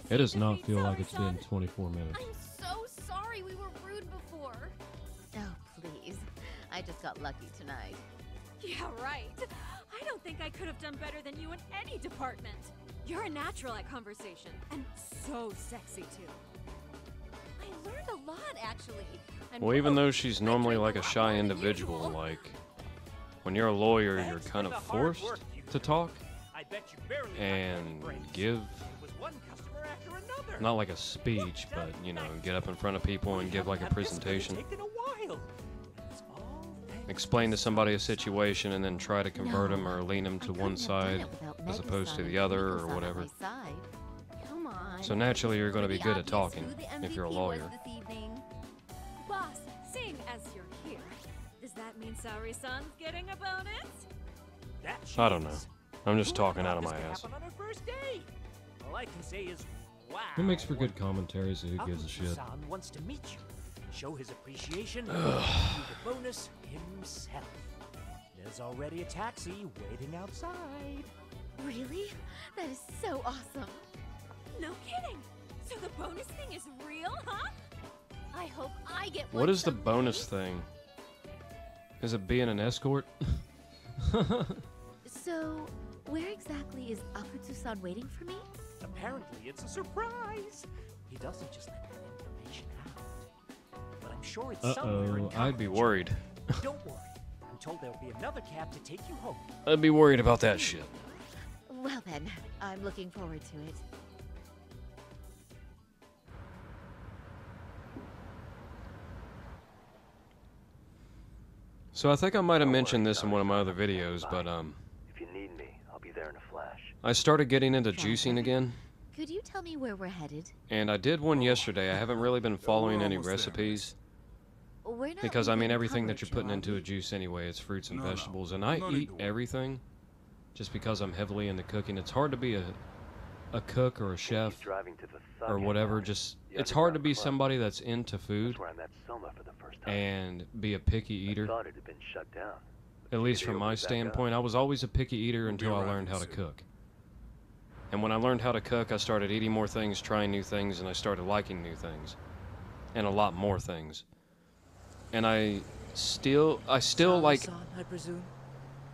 Speaker 1: It does not feel like it's been 24 minutes.
Speaker 9: I'm so sorry we were rude before.
Speaker 2: Oh, please. I just got lucky tonight.
Speaker 8: Yeah, right. I don't think I could have done better than you in any department. You're a natural at conversation, and so sexy too.
Speaker 9: I learned a lot, actually. And
Speaker 1: Well, even
Speaker 9: whoa,
Speaker 1: though she's
Speaker 9: I
Speaker 1: normally
Speaker 9: drank
Speaker 1: like
Speaker 9: a
Speaker 1: a
Speaker 9: lot
Speaker 1: shy
Speaker 9: more than
Speaker 1: individual,
Speaker 9: usual.
Speaker 1: like when you're a lawyer, you're
Speaker 6: Thanks
Speaker 1: kind
Speaker 6: for
Speaker 1: of
Speaker 6: the hard
Speaker 1: forced
Speaker 6: work you
Speaker 1: to talk
Speaker 6: I bet you barely got
Speaker 1: and
Speaker 6: any breaks.
Speaker 1: give,
Speaker 6: It was one customer after another.
Speaker 1: not like a speech, but you know, get up in front of people and give like a presentation.
Speaker 6: Taken a while. It's all thanks
Speaker 1: Explain to somebody a situation and then try to convert
Speaker 2: No,
Speaker 1: them or lean them
Speaker 2: I
Speaker 1: to
Speaker 2: couldn't
Speaker 1: one
Speaker 2: have done
Speaker 1: side
Speaker 2: it without
Speaker 1: as opposed to
Speaker 2: Megusan
Speaker 1: the
Speaker 2: and
Speaker 1: other or
Speaker 2: Kuniko-san at
Speaker 1: whatever.
Speaker 2: my side.
Speaker 9: Come on.
Speaker 1: So naturally you're going to be
Speaker 9: Pretty
Speaker 1: good at
Speaker 9: obvious
Speaker 1: talking
Speaker 9: who the
Speaker 1: if you're a
Speaker 9: MVP
Speaker 1: lawyer.
Speaker 9: was this evening.
Speaker 8: Boss, seeing as you're here, does that mean Saori-san's getting a bonus?
Speaker 6: that
Speaker 1: I don't know.
Speaker 6: cheese.
Speaker 1: I'm just
Speaker 6: Who would've
Speaker 1: talking
Speaker 6: thought
Speaker 1: out of
Speaker 6: this
Speaker 1: my
Speaker 6: could
Speaker 1: ass.
Speaker 6: happen on our first date? All I can say is, wow.
Speaker 1: It makes for good commentary, so who gives a shit?
Speaker 6: Akutsu-san wants to meet you, show his appreciation, and give you the bonus himself. There's already a taxi waiting outside.
Speaker 2: Really? That is so awesome.
Speaker 8: No kidding. So the bonus thing is real, huh?
Speaker 9: I hope I get one
Speaker 1: What is the
Speaker 9: someday.
Speaker 1: bonus thing? Is it being an escort?
Speaker 2: So, where exactly is Akutsu-san waiting for me?
Speaker 6: Apparently, it's a surprise. He doesn't just let that information out. But I'm sure it's somewhere in
Speaker 1: I'd be
Speaker 6: Kamurocho.
Speaker 1: worried.
Speaker 6: Don't worry. I'm told there'll be another cab to take you home.
Speaker 1: I'd be worried about that shit.
Speaker 2: Well then, I'm looking forward to it.
Speaker 1: So I think I might have mentioned this in one of my other videos, but
Speaker 7: If you need me, I'll be there in a flash.
Speaker 1: I started getting into juicing again,
Speaker 2: Could you tell me where we're headed?
Speaker 1: and I did one yesterday. I haven't really been following any recipes
Speaker 2: We're not
Speaker 1: because I mean
Speaker 2: leaving
Speaker 1: everything that you're
Speaker 2: Kamurocho,
Speaker 1: putting
Speaker 2: are
Speaker 1: into
Speaker 2: we?
Speaker 1: a juice anyway, it's fruits and
Speaker 5: No, no.
Speaker 1: vegetables, and I
Speaker 5: No need
Speaker 1: eat
Speaker 5: to worry.
Speaker 1: everything just because I'm heavily into cooking. It's hard to be a cook or a chef
Speaker 7: Keep driving to the
Speaker 1: or
Speaker 7: Thug
Speaker 1: whatever.
Speaker 7: House,
Speaker 1: Just
Speaker 7: the
Speaker 1: it's hard to
Speaker 7: underground
Speaker 1: be
Speaker 7: club.
Speaker 1: somebody that's into food
Speaker 7: That's where I met Soma for the first time.
Speaker 1: and be a picky
Speaker 7: I
Speaker 1: eater.
Speaker 7: thought it had been shut down.
Speaker 1: At least
Speaker 7: Today
Speaker 1: from
Speaker 7: it'll
Speaker 1: my
Speaker 7: be back up.
Speaker 1: standpoint, I was always a picky eater
Speaker 5: We'll be
Speaker 1: until I
Speaker 5: arriving
Speaker 1: learned how to
Speaker 5: soon.
Speaker 1: cook. And when I learned how to cook, I started eating more things, trying new things, and I started liking new things. And a lot more things. And I still like,
Speaker 6: Sorry-san, I presume?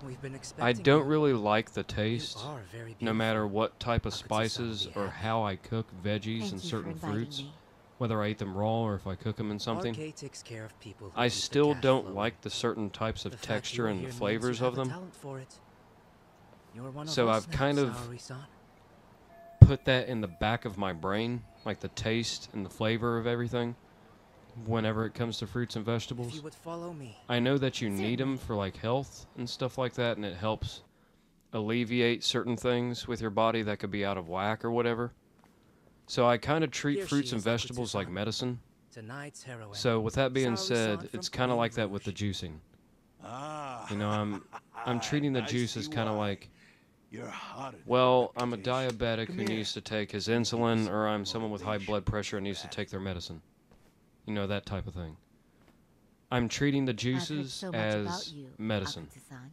Speaker 6: We've been
Speaker 1: I
Speaker 6: expecting
Speaker 1: don't
Speaker 6: you.
Speaker 1: really like the
Speaker 6: You
Speaker 1: taste,
Speaker 6: are very
Speaker 1: no matter
Speaker 6: beautiful.
Speaker 1: what type of
Speaker 6: Akutsu-san will be
Speaker 1: spices or
Speaker 6: happy.
Speaker 1: how I cook veggies
Speaker 2: Thank
Speaker 1: and
Speaker 2: you
Speaker 1: certain
Speaker 2: for inviting
Speaker 1: fruits,
Speaker 2: me.
Speaker 1: whether I eat them raw or if I cook them in something.
Speaker 6: RK takes care of people who
Speaker 1: I
Speaker 6: keep the
Speaker 1: still
Speaker 6: cash
Speaker 1: don't
Speaker 6: flowing.
Speaker 1: like the certain types
Speaker 6: The
Speaker 1: of
Speaker 6: fact
Speaker 1: texture
Speaker 6: you are
Speaker 1: and
Speaker 6: here means
Speaker 1: flavors
Speaker 6: you
Speaker 1: of
Speaker 6: have a
Speaker 1: them.
Speaker 6: talent for it. You're one of
Speaker 1: So
Speaker 6: us
Speaker 1: I've
Speaker 6: now,
Speaker 1: kind of
Speaker 6: Saori-san.
Speaker 1: put that in the back of my brain, like the taste and the flavor of everything, whenever it comes to fruits and
Speaker 6: If
Speaker 1: vegetables.
Speaker 6: you would follow me.
Speaker 1: I know that you need them for like health and stuff like that, and it helps alleviate certain things with your body that could be out of whack or whatever. So I kind of treat
Speaker 6: Here
Speaker 1: fruits
Speaker 6: she
Speaker 1: and
Speaker 6: is,
Speaker 1: vegetables like
Speaker 6: Akutsu-san.
Speaker 1: medicine.
Speaker 6: Tonight's heroine.
Speaker 1: So with that being
Speaker 6: Saori-san
Speaker 1: said,
Speaker 6: from
Speaker 1: it's kind of
Speaker 6: Plain
Speaker 1: like that with the
Speaker 6: Rouge.
Speaker 1: juicing.
Speaker 3: Ah.
Speaker 1: You know, I'm treating the
Speaker 3: I
Speaker 1: juice as
Speaker 3: see
Speaker 1: kind of
Speaker 3: why.
Speaker 1: like,
Speaker 3: You're hotter than
Speaker 1: well,
Speaker 3: your
Speaker 1: I'm a
Speaker 3: reputation.
Speaker 1: diabetic
Speaker 3: Come
Speaker 1: who
Speaker 3: here.
Speaker 1: needs to take his
Speaker 3: Give me
Speaker 1: insulin,
Speaker 3: some
Speaker 1: or I'm someone with high blood
Speaker 3: motivation
Speaker 1: pressure and needs to
Speaker 3: back.
Speaker 1: take their medicine. You know, that type of thing. I'm treating the
Speaker 2: I've heard
Speaker 1: juices
Speaker 2: so much about
Speaker 1: as
Speaker 2: you,
Speaker 1: medicine.
Speaker 2: Akutsu-san.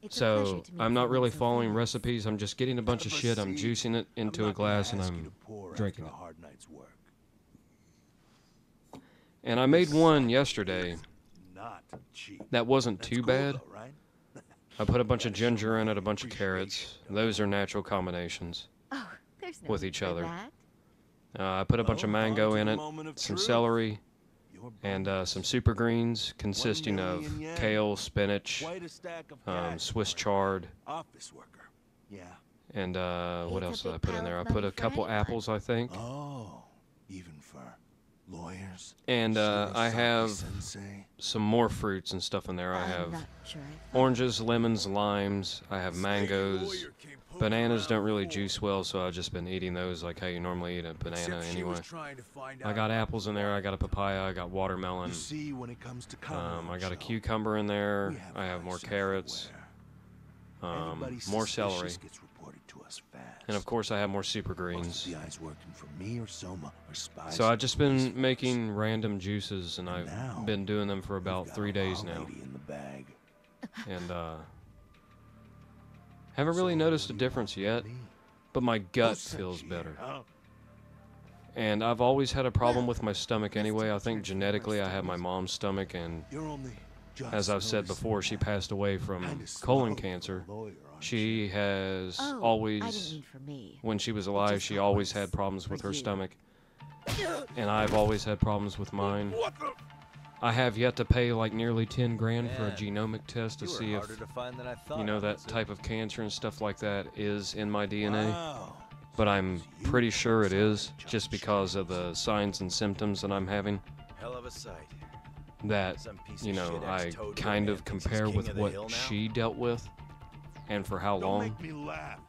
Speaker 2: It's a pleasure
Speaker 1: So
Speaker 2: to meet
Speaker 1: I'm not
Speaker 2: someone
Speaker 1: really
Speaker 2: so
Speaker 1: following
Speaker 2: famous.
Speaker 1: recipes. I'm just getting a bunch of
Speaker 3: Have a
Speaker 1: shit. I'm
Speaker 3: seat.
Speaker 1: juicing it
Speaker 3: I'm
Speaker 1: into a
Speaker 3: not gonna
Speaker 1: glass and
Speaker 3: ask you
Speaker 1: I'm
Speaker 3: to pour
Speaker 1: drinking
Speaker 3: after
Speaker 1: it.
Speaker 3: a hard night's work.
Speaker 1: And I made one yesterday
Speaker 3: Not cheap.
Speaker 1: that wasn't
Speaker 3: That's
Speaker 1: too
Speaker 3: cool
Speaker 1: bad.
Speaker 3: though, right?
Speaker 1: I put a bunch of
Speaker 3: Gotta show
Speaker 1: ginger in
Speaker 3: my
Speaker 1: it, a bunch of carrots.
Speaker 3: appreciation,
Speaker 1: Those are natural combinations.
Speaker 2: Oh, there's no
Speaker 1: with
Speaker 2: need
Speaker 1: each
Speaker 2: for
Speaker 1: other.
Speaker 2: that.
Speaker 1: I put a bunch of
Speaker 3: Well, on
Speaker 1: mango
Speaker 3: to
Speaker 1: in
Speaker 3: the
Speaker 1: it,
Speaker 3: moment of
Speaker 1: some
Speaker 3: truth.
Speaker 1: celery,
Speaker 3: Your
Speaker 1: and
Speaker 3: bonus.
Speaker 1: some super greens consisting of
Speaker 3: 1 million yen.
Speaker 1: kale, spinach,
Speaker 3: Quite a stack of cash
Speaker 1: Swiss
Speaker 3: for an
Speaker 1: chard,
Speaker 3: office worker. Yeah.
Speaker 1: and what
Speaker 2: It's a
Speaker 1: else did I
Speaker 2: big
Speaker 1: put in
Speaker 2: pile
Speaker 1: there? I
Speaker 2: of
Speaker 1: put
Speaker 2: money
Speaker 1: a
Speaker 2: for
Speaker 1: couple
Speaker 2: anyone.
Speaker 1: apples, I think.
Speaker 3: Oh, even for lawyers.
Speaker 1: And I have
Speaker 3: Sensei.
Speaker 1: some more fruits and stuff in there. I
Speaker 2: I'm
Speaker 1: have
Speaker 2: not sure I follow.
Speaker 1: oranges, lemons, limes. I have mangoes. Bananas don't really juice well, so I've just been eating those like how you normally eat a banana anyway. I got apples in there. I got a papaya. I got watermelon.
Speaker 3: You see, when it comes to
Speaker 1: I got a
Speaker 3: Kamurocho,
Speaker 1: cucumber in there.
Speaker 3: we have
Speaker 1: I have more
Speaker 3: lives
Speaker 1: carrots.
Speaker 3: everywhere. Everybody
Speaker 1: More
Speaker 3: suspicious
Speaker 1: celery.
Speaker 3: gets reported to us fast.
Speaker 1: And of course, I have more super
Speaker 3: Most
Speaker 1: greens.
Speaker 3: of the eyes working for me or Soma or spies.
Speaker 1: So I've
Speaker 3: and
Speaker 1: just
Speaker 3: police
Speaker 1: been
Speaker 3: force.
Speaker 1: making random juices, and I've
Speaker 3: now,
Speaker 1: been doing them for
Speaker 3: We've
Speaker 1: about
Speaker 3: got
Speaker 1: 3
Speaker 3: a
Speaker 1: days
Speaker 3: raw
Speaker 1: now.
Speaker 3: lady in the bag.
Speaker 1: And haven't really
Speaker 3: So
Speaker 1: noticed a
Speaker 3: what do you
Speaker 1: difference
Speaker 3: want
Speaker 1: yet,
Speaker 3: from me?
Speaker 1: but my
Speaker 3: Who
Speaker 1: gut
Speaker 3: sent
Speaker 1: feels
Speaker 3: you
Speaker 1: better.
Speaker 3: here, huh?
Speaker 1: And I've always had a problem
Speaker 2: Well,
Speaker 1: with my stomach
Speaker 2: let's
Speaker 1: anyway. I
Speaker 2: take
Speaker 1: think
Speaker 2: turns with
Speaker 1: genetically
Speaker 2: our
Speaker 1: I have my
Speaker 2: stories.
Speaker 1: mom's stomach, and
Speaker 3: You're only just
Speaker 1: as I've said
Speaker 3: noticing
Speaker 1: before, she
Speaker 3: that.
Speaker 1: passed away from
Speaker 3: Kinda slow
Speaker 1: colon
Speaker 3: for a
Speaker 1: cancer.
Speaker 3: lawyer, aren't
Speaker 1: She
Speaker 3: you?
Speaker 1: has
Speaker 2: Oh, I didn't
Speaker 1: always,
Speaker 2: mean for me.
Speaker 1: when she was
Speaker 2: It
Speaker 1: alive,
Speaker 2: just
Speaker 1: she
Speaker 2: got
Speaker 1: always
Speaker 2: worse
Speaker 1: had problems with
Speaker 2: for
Speaker 1: her
Speaker 2: you.
Speaker 1: stomach. And I've always had problems with mine.
Speaker 3: What the?
Speaker 1: I have yet to pay like nearly 10 grand for a
Speaker 10: Man,
Speaker 1: genomic test to
Speaker 10: You were
Speaker 1: see if,
Speaker 10: harder to find than I thought.
Speaker 1: you know, that
Speaker 10: Akutsu.
Speaker 1: type of cancer and stuff like that is in my DNA.
Speaker 3: Wow.
Speaker 1: But I'm
Speaker 3: You
Speaker 1: pretty sure it
Speaker 3: saw
Speaker 1: is,
Speaker 3: that
Speaker 1: just
Speaker 3: junk
Speaker 1: because
Speaker 3: shit.
Speaker 1: of the signs and symptoms that I'm having,
Speaker 10: Hell of a sight.
Speaker 1: that,
Speaker 10: Some piece
Speaker 1: you
Speaker 10: of
Speaker 1: know,
Speaker 10: shit
Speaker 1: I
Speaker 10: ex-toad
Speaker 1: kind
Speaker 10: man
Speaker 1: of
Speaker 10: thinks he's
Speaker 1: compare
Speaker 10: king
Speaker 1: with
Speaker 10: of the
Speaker 1: what
Speaker 10: hill now?
Speaker 1: she dealt with and for how
Speaker 3: Don't
Speaker 1: long.
Speaker 3: make me laugh.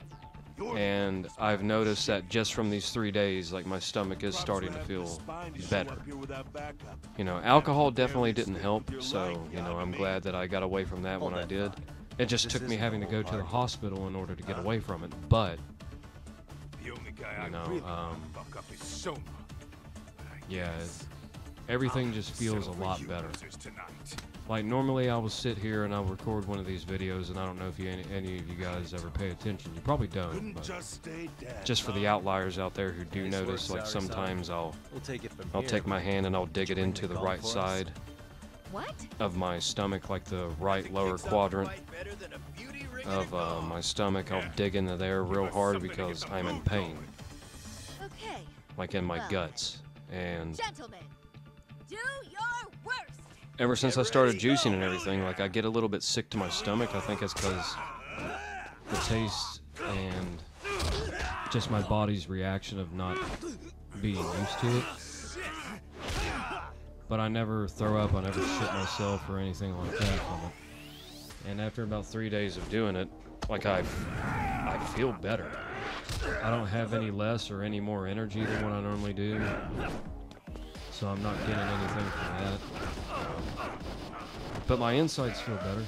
Speaker 3: You're the
Speaker 1: And
Speaker 3: one
Speaker 1: I've
Speaker 3: who's
Speaker 1: noticed
Speaker 3: shit.
Speaker 1: that just from these 3 days, like my stomach is
Speaker 3: Props
Speaker 1: starting
Speaker 3: for
Speaker 1: to
Speaker 3: having the
Speaker 1: feel
Speaker 3: spine to show
Speaker 1: better.
Speaker 3: up here without backup.
Speaker 1: You know, alcohol
Speaker 3: Have to
Speaker 1: definitely
Speaker 3: barely
Speaker 1: didn't
Speaker 3: stick
Speaker 1: help,
Speaker 3: with your
Speaker 1: so,
Speaker 3: line,
Speaker 1: you know,
Speaker 3: gotta
Speaker 1: I'm
Speaker 3: be.
Speaker 1: glad that I got away from that when I
Speaker 10: Hold that
Speaker 1: did.
Speaker 10: thought.
Speaker 1: It just
Speaker 10: This
Speaker 1: took me
Speaker 10: isn't
Speaker 1: having
Speaker 10: a
Speaker 1: to go
Speaker 10: whole
Speaker 1: to the
Speaker 10: party.
Speaker 1: hospital in order to get
Speaker 3: Huh?
Speaker 1: away from it, but,
Speaker 3: The only guy
Speaker 1: you
Speaker 3: I
Speaker 1: know,
Speaker 3: really wanna fuck up is Soma. But I
Speaker 1: yeah,
Speaker 3: guess
Speaker 1: everything just feels a lot better. Like, normally I will sit here and I'll record one of these videos, and I don't know if any of you guys ever pay attention. You probably don't, but just for the outliers out there who do notice, like, sometimes I'll take my hand and I'll dig it into the right side of my stomach, like the right lower quadrant of my stomach. I'll dig into there real hard because I'm in pain, like in my guts. And
Speaker 2: Gentlemen, do your worst.
Speaker 1: Ever since I started juicing and everything, like, I get a little bit sick to my stomach. I think it's because the taste and just my body's reaction of not being used to it. But I never throw up, I never shit myself or anything like that from it. And after about 3 days of doing it, like, I feel better. I don't have any less or any more energy than what I normally do. So I'm not getting anything from that. But my insides feel better.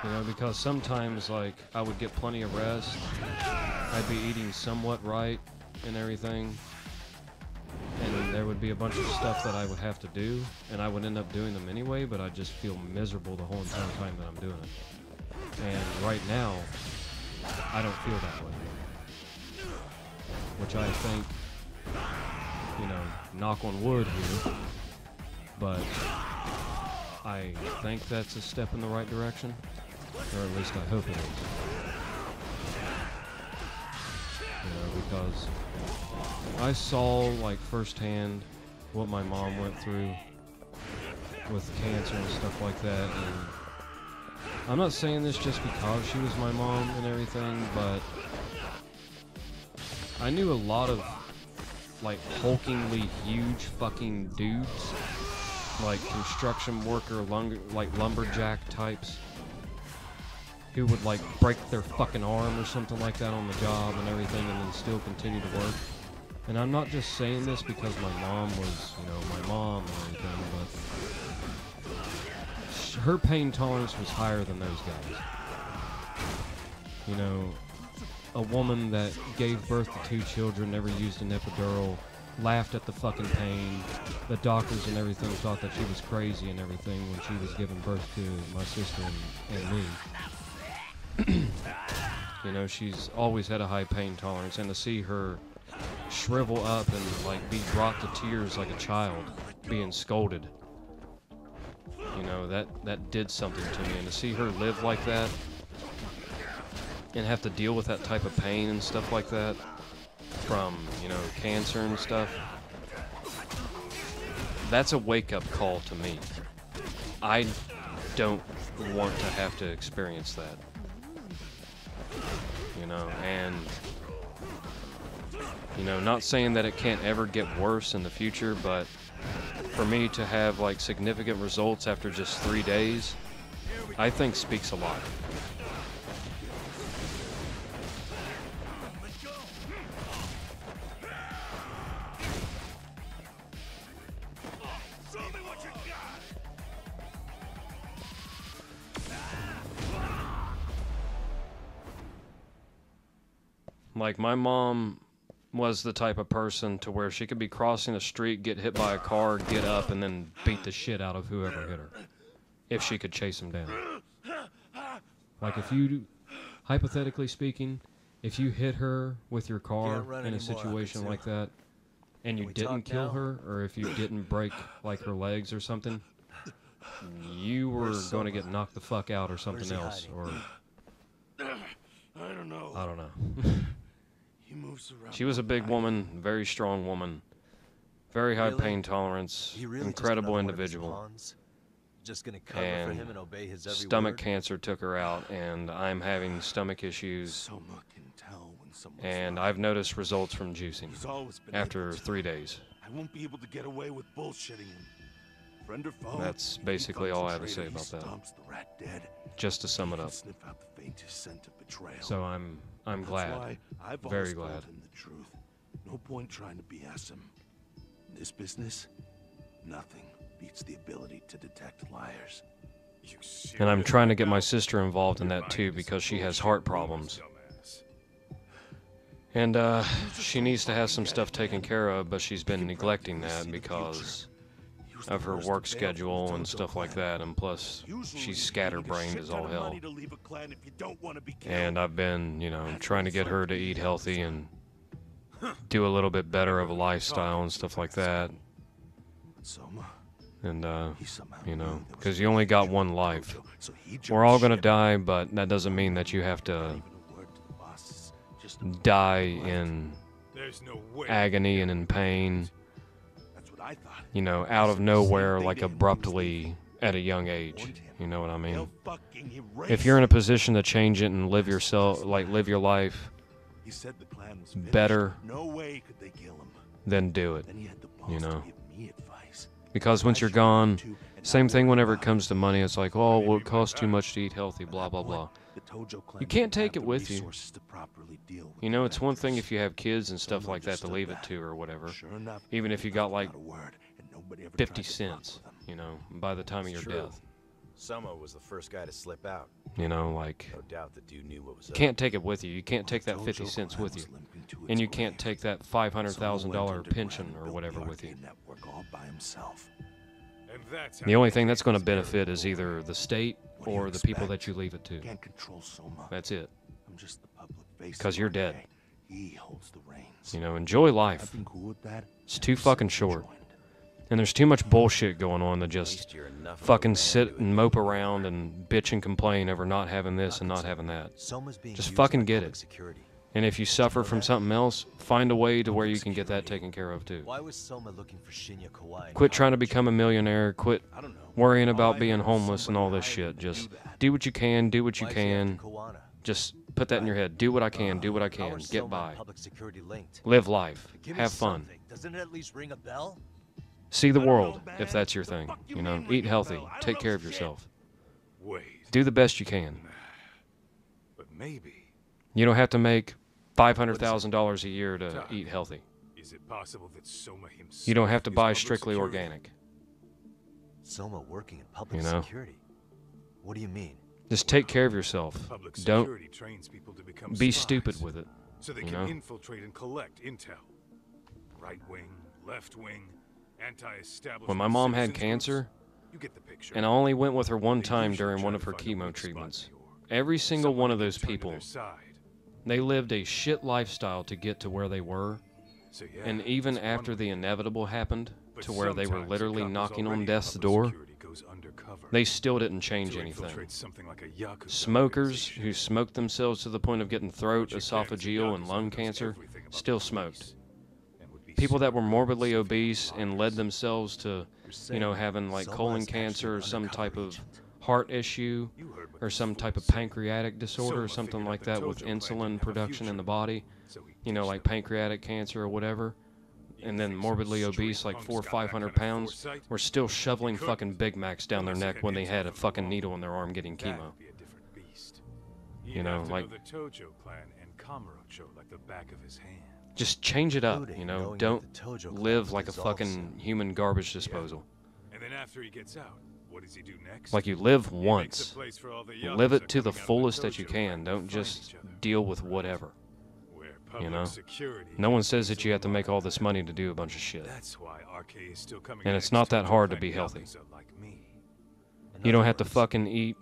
Speaker 1: You know, because sometimes, like, I would get plenty of rest. I'd be eating somewhat right and everything. And there would be a bunch of stuff that I would have to do, and I would end up doing them anyway, but I just feel miserable the whole entire time that I'm doing it. And right now, I don't feel that way. Which I think, you know, knock on wood here, but I think that's a step in the right direction, or at least I hope it is. You know, because I saw, like, firsthand what my mom went through with cancer and stuff like that, and I'm not saying this just because she was my mom and everything, but I knew a lot of, like, hulkingly huge fucking dudes, like construction worker, like lumberjack types, who would, like, break their fucking arm or something like that on the job and everything, and then still continue to work. And I'm not just saying this because my mom was, you know, my mom and everything, but her pain tolerance was higher than those guys. You know, a woman that gave birth to 2 children, never used an epidural, laughed at the fucking pain. The doctors and everything thought that she was crazy and everything when she was giving birth to my sister and me. You know, she's always had a high pain tolerance, and to see her shrivel up and, like, be brought to tears like a child being scolded, you know, that did something to me. And to see her live like that and have to deal with that type of pain and stuff like that from, you know, cancer and stuff, that's a wake-up call to me. I don't want to have to experience that. You know, and, you know, not saying that it can't ever get worse in the future, but for me to have, like, significant results after just 3 days, I think speaks a lot. Like, my mom was the type of person to where she could be crossing the street, get hit by a car, get up, and then beat the shit out of whoever hit her, if she could chase him down. Like, if you, hypothetically speaking, if you hit her with your car in a situation like that, and you didn't kill her, or if you didn't break, like, her legs or something, you were going to get knocked the fuck out or something else, or I don't know. She was a big woman, very strong woman, very high pain tolerance, incredible individual. And stomach cancer took her out, and I'm having stomach issues. And I've noticed results from juicing after 3 days.
Speaker 10: I won't be able to get away with bullshitting. Friend or foe,
Speaker 1: that's basically all I have to say about that. Just to sum it up. So I'm glad, very glad.
Speaker 10: No point trying to BS him. In this business, nothing beats the ability to detect liars.
Speaker 1: And I'm trying to get my sister involved in that too, because she has heart problems. And she needs to have some stuff taken care of, but she's been neglecting that because of her work schedule and stuff like that, and plus she's scatterbrained as all hell. And I've been, you know, trying to get her to eat healthy and do a little bit better of a lifestyle and stuff like that. And, you know, because you only got one life. We're all gonna die, but that doesn't mean that you have to die in agony and in pain, you know, out of nowhere, like abruptly at a young age. You know what I mean? If you're in a position to change it and live yourself, like live your life better, then do it. You know? Because once you're gone, same thing whenever it comes to money, it's like, oh, well, it costs too much to eat healthy, blah, blah, blah. You can't take it with you. You know, it's one thing if you have kids and stuff like that to leave it to or whatever. Even if you got like 50 cents, you know, by the time of your death.
Speaker 11: Soma was the first guy to slip out.
Speaker 1: You know, like,
Speaker 11: No doubt the dude knew what was up.
Speaker 1: can't take it with you. You can't take that 50 cents with you. And you can't take that $500,000 pension or whatever with you. The only thing that's going to benefit is either the state or the people that you leave it to. That's it. Because you're dead. You know, enjoy life. It's too fucking short. And there's too much bullshit going on to just fucking sit and mope around and bitch and complain over not having this and not having that. Just fucking get it. And if you suffer from something else, find a way to where you can get that taken care of too.
Speaker 11: Why was Soma looking for Shinya Kawai?
Speaker 1: Quit trying to become a millionaire. Quit worrying about being homeless and all this shit. Just do what you can, do what you can. Just put that in your head. Do what I can, do what I can. Get by. Live life. Have fun.
Speaker 11: Doesn't it at least ring a bell?
Speaker 1: See the world, if that's your thing. You know, eat healthy. Take care of yourself. Do the best you can.
Speaker 5: But maybe.
Speaker 1: You don't have to make $500,000 a year to eat healthy.
Speaker 5: Is it possible that Soma himself
Speaker 1: You don't have to buy strictly organic.
Speaker 11: Soma working in public
Speaker 1: You know?
Speaker 11: security? What do you mean?
Speaker 1: Just take care of yourself. Don't
Speaker 5: trains people to become
Speaker 1: be
Speaker 5: spies,
Speaker 1: stupid with it.
Speaker 5: So they
Speaker 1: you
Speaker 5: can
Speaker 1: know?
Speaker 5: infiltrate and collect intel. Right wing, left wing, anti-establishment.
Speaker 1: When my mom had
Speaker 5: citizens
Speaker 1: cancer,
Speaker 5: groups, you get the picture.
Speaker 1: and I only went with her one time during one of her chemo treatments, every single one of those people, they lived a shit lifestyle to get to where they were.
Speaker 5: So, yeah,
Speaker 1: And even after the inevitable happened, to where they were literally knocking on death's door, they still didn't change anything. Smokers who smoked themselves to the point of getting throat, esophageal, and lung cancer still smoked. People that were morbidly obese and led themselves to, you know, having like colon cancer or some type of heart issue or some type of pancreatic disorder or something like that with insulin production in the body, you know, like pancreatic cancer or whatever, and then morbidly obese, like 400 or 500 pounds, were still shoveling fucking Big Macs down their neck when they had a fucking needle in their arm getting chemo. You know, like, just change it up, you know, don't live like a fucking human garbage disposal.
Speaker 5: And then after he gets out, what does he do next?
Speaker 1: Like, you live once. Live it to the fullest that you can. Don't just deal with whatever. You know? No one says that you have to make all this money to do a bunch of shit. And it's not that hard to be healthy. You don't have to fucking eat,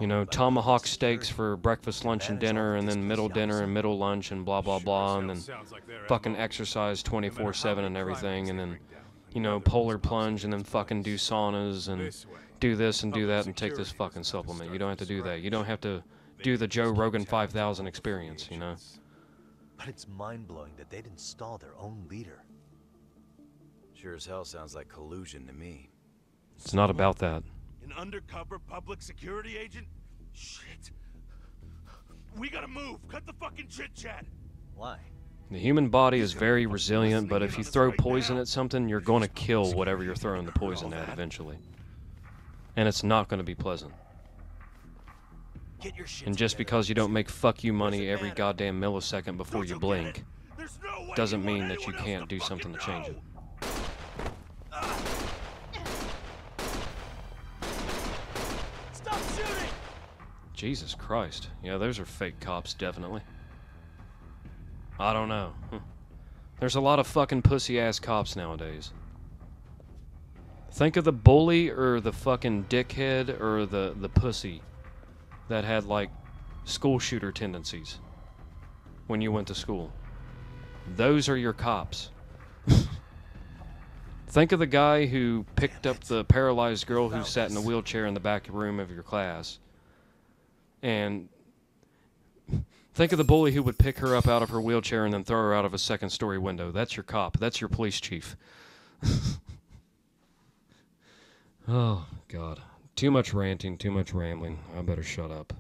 Speaker 1: you know, tomahawk steaks for breakfast, lunch, and dinner, and then middle dinner and middle lunch and blah, blah, blah, and then fucking exercise 24/7 and everything, and then, you know, polar plunge, and then fucking do saunas, and do this and do that, and take this fucking supplement. You don't have to do that. You don't have to do the Joe Rogan 5000 experience, you know?
Speaker 11: But it's mind-blowing that they'd install their own leader. Sure as hell sounds like collusion to me.
Speaker 1: It's not about that.
Speaker 10: An undercover public security agent? Shit. We gotta move. Cut the fucking chit-chat.
Speaker 11: Why?
Speaker 1: The human body is very resilient, but if you throw poison at something, you're going to kill whatever you're throwing the poison at eventually. And it's not going to be pleasant. And just because you don't make fuck you money every goddamn millisecond before you blink, doesn't mean that you can't do something to change it.
Speaker 6: Stop shooting!
Speaker 1: Jesus Christ. Yeah, those are fake cops, definitely. I don't know. There's a lot of fucking pussy-ass cops nowadays. Think of the bully or the fucking dickhead or the pussy that had, like, school shooter tendencies when you went to school. Those are your cops. Think of the guy who picked up the paralyzed girl who sat in a wheelchair in the back room of your class. And think of the bully who would pick her up out of her wheelchair and then throw her out of a second-story window. That's your cop. That's your police chief. Oh, God. Too much ranting, too much rambling. I better shut up.